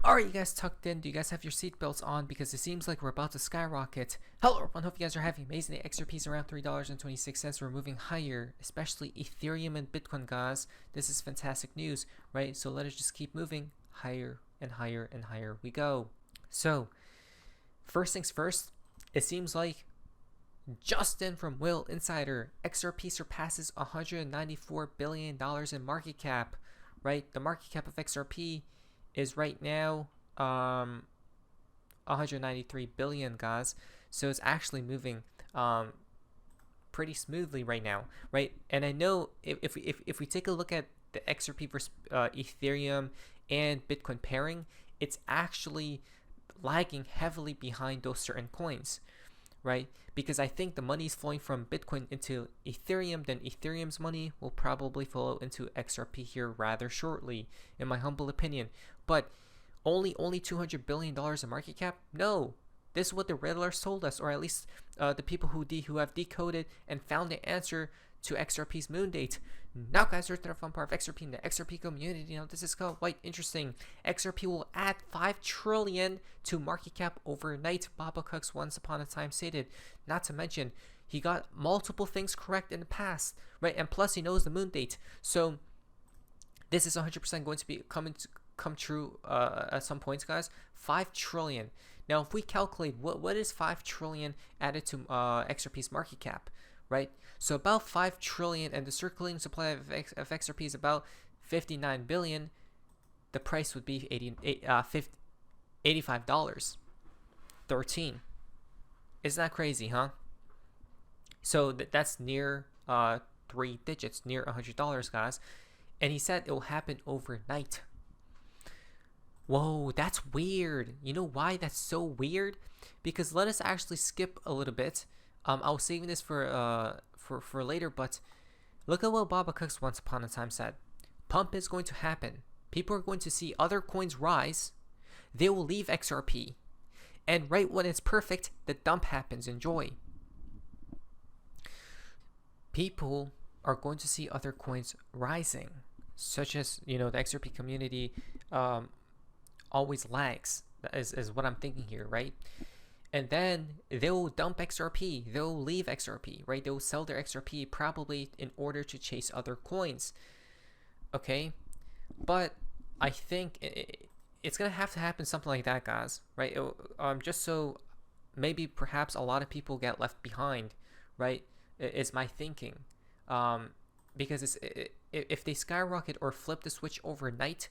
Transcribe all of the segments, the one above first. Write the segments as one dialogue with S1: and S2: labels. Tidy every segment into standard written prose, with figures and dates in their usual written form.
S1: Are you guys tucked in? Do you guys have your seatbelts on? Because it seems like we're about to skyrocket. Hello everyone, hope you guys are having an amazing day. XRP is around $3.26. We're moving higher, especially Ethereum and Bitcoin, guys. This is fantastic news, right? So let us just keep moving higher and higher and higher we go. So, first things first, it seems like Justin from Will Insider, XRP surpasses $194 billion in market cap, right? The market cap of XRP is right now 193 billion, guys. So it's actually moving pretty smoothly right now, right? And I know if we take a look at the XRP versus Ethereum and Bitcoin pairing, it's actually lagging heavily behind those certain coins, right? Because I think the money is flowing from Bitcoin into Ethereum, then Ethereum's money will probably flow into XRP here rather shortly, in my humble opinion. But only $200 billion in market cap? No. This is what the Riddler told us, or at least the people who have decoded and found the answer to XRP's moon date. Now, guys, here's the fun part of XRP in the XRP community. Now, this is quite interesting. XRP will add 5 trillion to market cap overnight, Baba Cooks once upon a time stated. Not to mention, he got multiple things correct in the past, right? And plus, he knows the moon date. So, this is 100% going to be come true at some points, guys. 5 trillion. Now, if we calculate what is 5 trillion added to XRP's market cap, right? So about 5 trillion, and the circulating supply of XRP is about 59 billion. The price would be $85. 13. Isn't that crazy, huh? So that's near 3 digits, near $100, guys. And he said it will happen overnight. Whoa, that's weird. You know why that's so weird? Because let us actually skip a little bit. I was saving this for later, but look at what Baba Cooks once upon a time said. Pump is going to happen. People are going to see other coins rise. They will leave XRP. And right when it's perfect, the dump happens. Enjoy. People are going to see other coins rising, such as, the XRP community always lags, is what I'm thinking here, right? And then they'll dump XRP, they'll leave XRP, right? They'll sell their XRP probably in order to chase other coins, okay? But I think it's gonna have to happen something like that, guys, right? Just so maybe perhaps a lot of people get left behind, right? Is my thinking, because if they skyrocket or flip the switch overnight,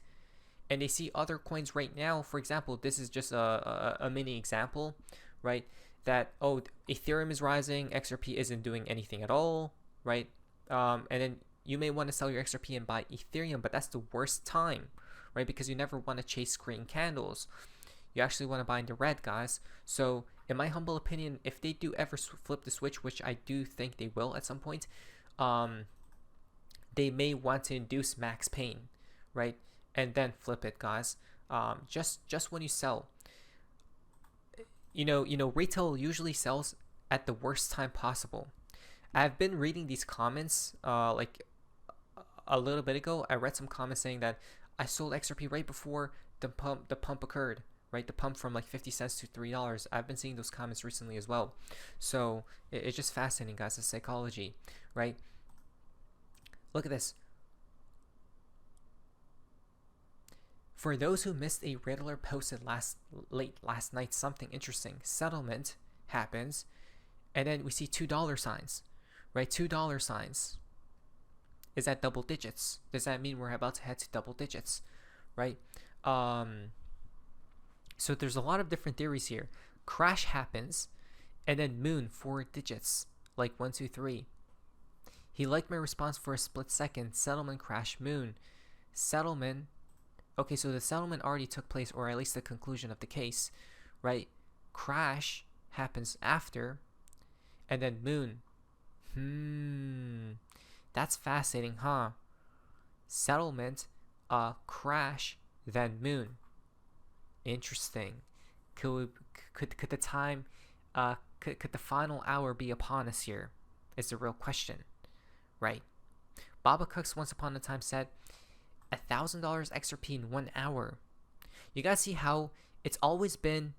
S1: and they see other coins right now, for example, this is just a mini example, right? That, oh, Ethereum is rising, XRP isn't doing anything at all, right? And then you may want to sell your XRP and buy Ethereum, but that's the worst time, right? Because you never want to chase green candles. You actually want to buy in the red, guys. So, in my humble opinion, if they do ever flip the switch, which I do think they will at some point, they may want to induce max pain, right? And then flip it, guys. Just when you sell, retail usually sells at the worst time possible. I've been reading these comments like a little bit ago. I read some comments saying that I sold XRP right before the pump occurred, right? The pump from like 50 cents to $3. I've been seeing those comments recently as well. So it's just fascinating, guys. The psychology, right? Look at this. For those who missed, a Riddler posted late last night something interesting. Settlement happens, and then we see $2 signs, right? $2 signs. Is that double digits? Does that mean we're about to head to double digits, right? So there's a lot of different theories here. Crash happens, and then moon 4 digits, like 1, 2, 3. He liked my response for a split second. Settlement, crash, moon. Settlement. Okay, so the settlement already took place, or at least the conclusion of the case, right? Crash happens after, and then moon. That's fascinating, huh? Settlement, crash, then moon. Interesting. Could the time, could the final hour be upon us here? Is the real question, right? Baba Cooks once upon a time said, $1,000 XRP in 1 hour. You gotta see how it's always been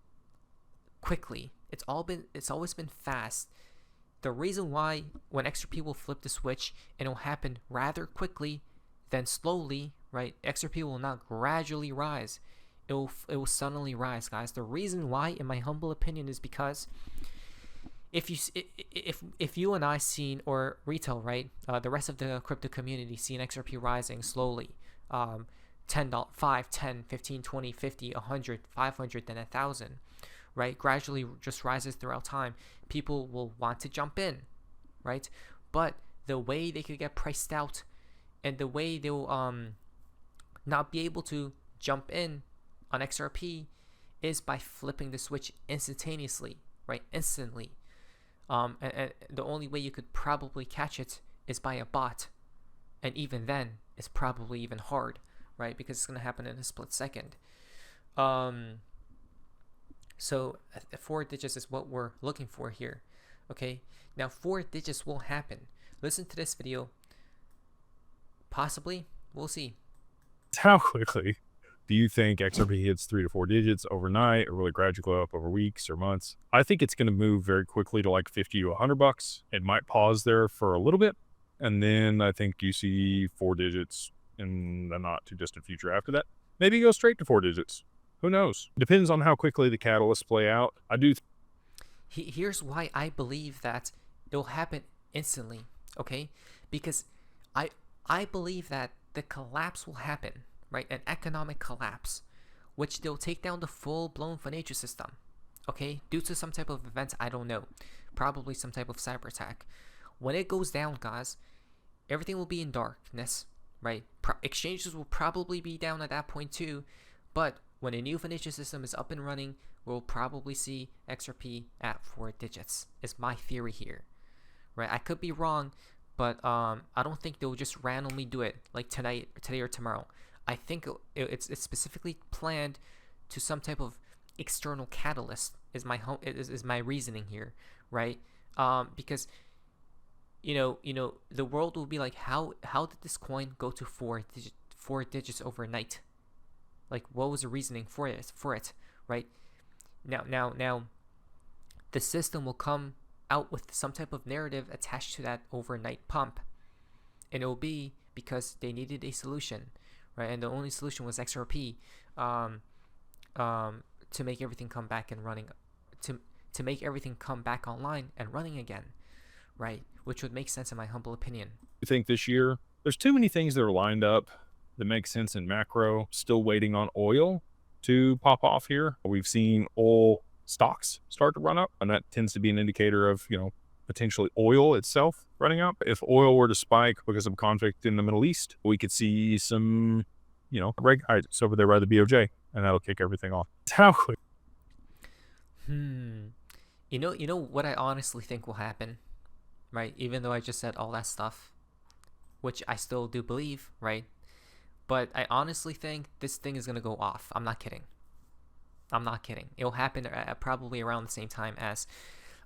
S1: quickly. It's always been fast. The reason why when XRP will flip the switch and it'll happen rather quickly than slowly, right? XRP will not gradually rise. It will suddenly rise, guys. The reason why, in my humble opinion, is because if you and I seen, or retail, right, the rest of the crypto community seen XRP rising slowly, $10, 5, 10, 15, 20, 50, 100, 500, then 1,000, right, gradually just rises throughout time, people will want to jump in, right? But the way they could get priced out and the way they'll not be able to jump in on XRP is by flipping the switch instantaneously, right? Instantly. And the only way you could probably catch it is by a bot, and even then it's probably even hard, right? Because it's gonna happen in a split second. So 4 digits is what we're looking for here. Okay, now 4 digits will happen. Listen to this video. Possibly, we'll see.
S2: How quickly do you think XRP hits 3 to 4 digits overnight, or will it gradually go up over weeks or months? I think it's going to move very quickly to like 50 to 100 bucks. It might pause there for a little bit, and then I think you see 4 digits in the not too distant future after that. Maybe go straight to 4 digits. Who knows? Depends on how quickly the catalysts play out. I do.
S1: Here's why I believe that it'll happen instantly. Okay, because I believe that the collapse will happen, right? An economic collapse, which they'll take down the full-blown financial system, okay? Due to some type of event, I don't know. Probably some type of cyber attack. When it goes down, guys, everything will be in darkness, right? Exchanges will probably be down at that point too, but when a new financial system is up and running, we'll probably see XRP at 4 digits, is my theory here, right? I could be wrong, but I don't think they'll just randomly do it like today or tomorrow. I think it's specifically planned to some type of external catalyst. Is my reasoning here, right? Because you know the world will be like, how did this coin go to 4 digits overnight? Like, what was the reasoning for it, right? Now the system will come out with some type of narrative attached to that overnight pump, and it will be because they needed a solution, right? And the only solution was XRP, to make everything come back and running, to make everything come back online and running again, right? Which would make sense in my humble opinion.
S2: I think this year there's too many things that are lined up that make sense in macro. Still waiting on oil to pop off here. We've seen oil stocks start to run up, and that tends to be an indicator of, potentially oil itself running up. If oil were to spike because of conflict in the Middle East, we could see some, reg heights over there by the BOJ, and that'll kick everything off. How quick?
S1: You know what I honestly think will happen, right? Even though I just said all that stuff, which I still do believe, right? But I honestly think this thing is gonna go off. I'm not kidding. It'll happen probably around the same time as,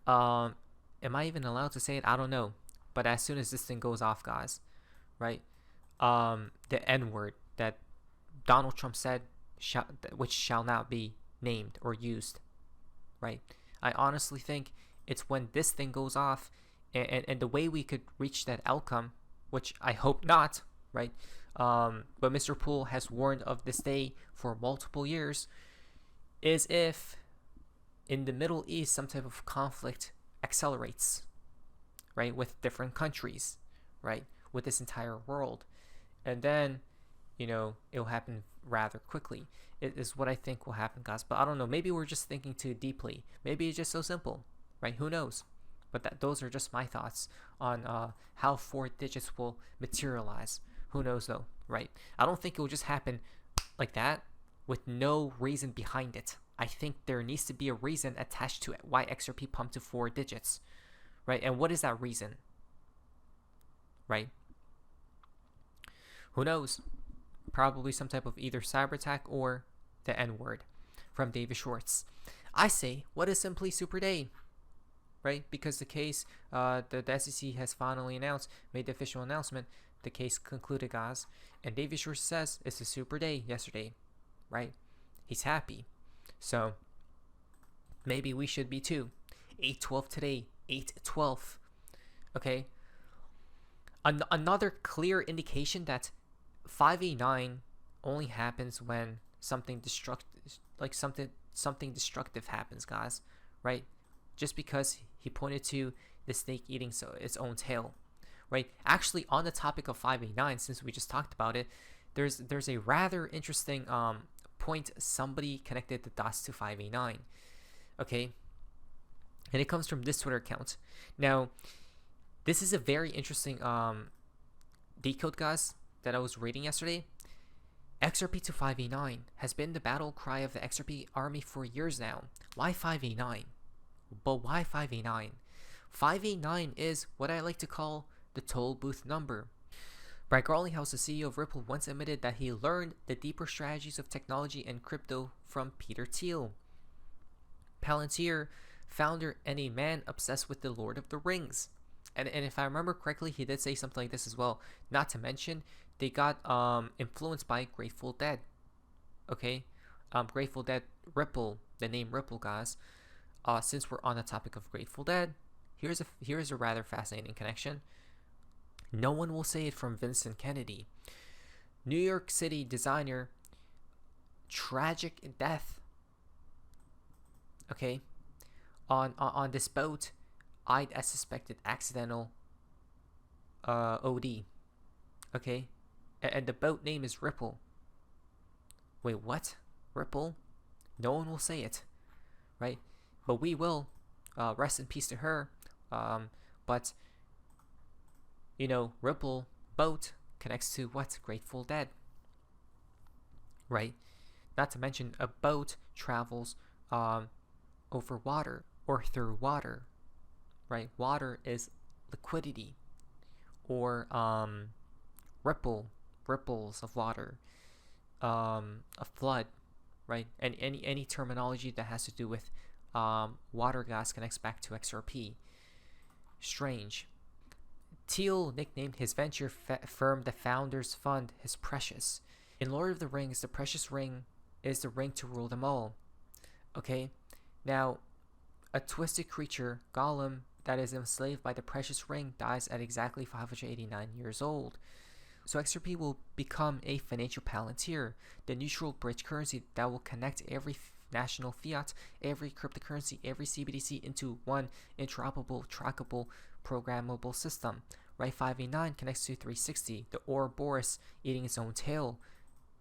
S1: am I even allowed to say it? I don't know. But as soon as this thing goes off, guys, right? The N-word that Donald Trump said, which shall not be named or used, right? I honestly think it's when this thing goes off, and the way we could reach that outcome, which I hope not, right? But Mr. Poole has warned of this day for multiple years, is if in the Middle East some type of conflict accelerates, right, with different countries, right, with this entire world, and then it'll happen rather quickly. It is what I think will happen, guys. But I don't know, maybe we're just thinking too deeply. Maybe it's just so simple, right? Who knows? But those are just my thoughts on how 4 digits will materialize. Who knows though, right? I don't think it will just happen like that with no reason behind it. I think there needs to be a reason attached to it, why XRP pumped to 4 digits, right? And what is that reason, right? Who knows? Probably some type of either cyber attack or the N-word from David Schwartz. I say, what is simply super day, right? Because the case, the SEC has finally made the official announcement. The case concluded, guys, and David Schwartz says it's a super day yesterday, right? He's happy. So maybe we should be too. 812 today, 812. Okay. Another clear indication that 589 only happens when something destructive happens, guys, right? Just because he pointed to the snake eating its own tail, right? Actually, on the topic of 589, since we just talked about it, there's a rather interesting point. Somebody connected the dots to 589, okay, and it comes from this Twitter account. Now, this is a very interesting decode, guys, that I was reading yesterday. XRP to 589 has been the battle cry of the XRP army for years now. Why 589? But why 589? 589 is what I like to call the toll booth number. Brad Garlinghouse, the CEO of Ripple, once admitted that he learned the deeper strategies of technology and crypto from Peter Thiel, Palantir founder and a man obsessed with the Lord of the Rings. And if I remember correctly, he did say something like this as well. Not to mention, they got influenced by Grateful Dead. Okay, Grateful Dead, Ripple, the name Ripple, guys. Since we're on the topic of Grateful Dead, here's a rather fascinating connection. No one will say it from Vincent Kennedy. New York City designer, tragic death. Okay, on this boat, eyed as suspected accidental OD. Okay, and the boat name is Ripple. Wait, what? Ripple? No one will say it, right? But we will. Rest in peace to her. But you know, Ripple boat connects to what? Grateful Dead, right? Not to mention, a boat travels over water or through water, right? Water is liquidity, or ripples of water, a flood, right? And any terminology that has to do with water gas connects back to XRP. Strange. Thiel nicknamed his venture firm the Founders Fund his Precious. In Lord of the Rings, the precious ring is the ring to rule them all. Okay, now a twisted creature, Gollum, that is enslaved by the precious ring dies at exactly 589 years old. So XRP will become a financial palantir, the neutral bridge currency that will connect every national fiat, every cryptocurrency, every CBDC into one interoperable, trackable, programmable system. Right, 589 connects to 360, the Ouroboros eating its own tail,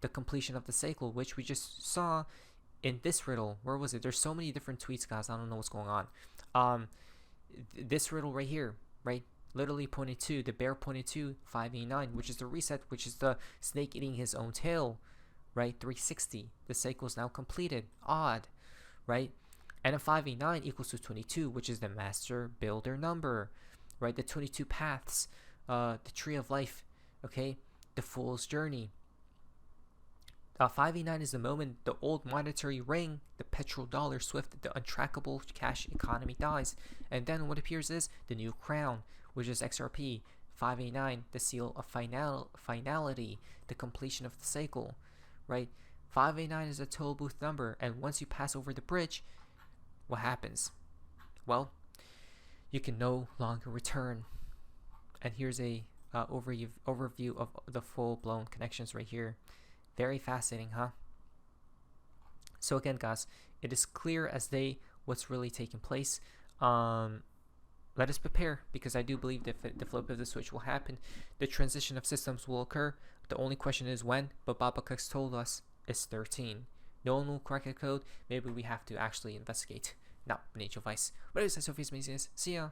S1: the completion of the cycle, which we just saw in this riddle. Where was it? There's so many different tweets, guys. I don't know what's going on. This riddle right here, right? Literally pointed to, the bear pointed to 589, which is the reset, which is the snake eating his own tail, right? 360. The cycle is now completed. Odd, right? And a 589 equals to 22, which is the master builder number, right? The 22 paths, the tree of life, okay? The fool's journey. 589 is the moment the old monetary ring, the petrodollar SWIFT, the untrackable cash economy dies. And then what appears is the new crown, which is XRP. 589, the seal of finality, the completion of the cycle, right? 589 is a toll booth number, and once you pass over the bridge, what happens? Well, you can no longer return. And here's a overview of the full-blown connections right here. Very fascinating, huh? So again, guys, it is clear as day what's really taking place. Let us prepare, because I do believe that the flip of the switch will happen. The transition of systems will occur. The only question is when, but Baba Cooks told us it's 13. No one will crack the code. Maybe we have to actually investigate. Now, Nature Vice. What is Sophie's Amazingness? See ya.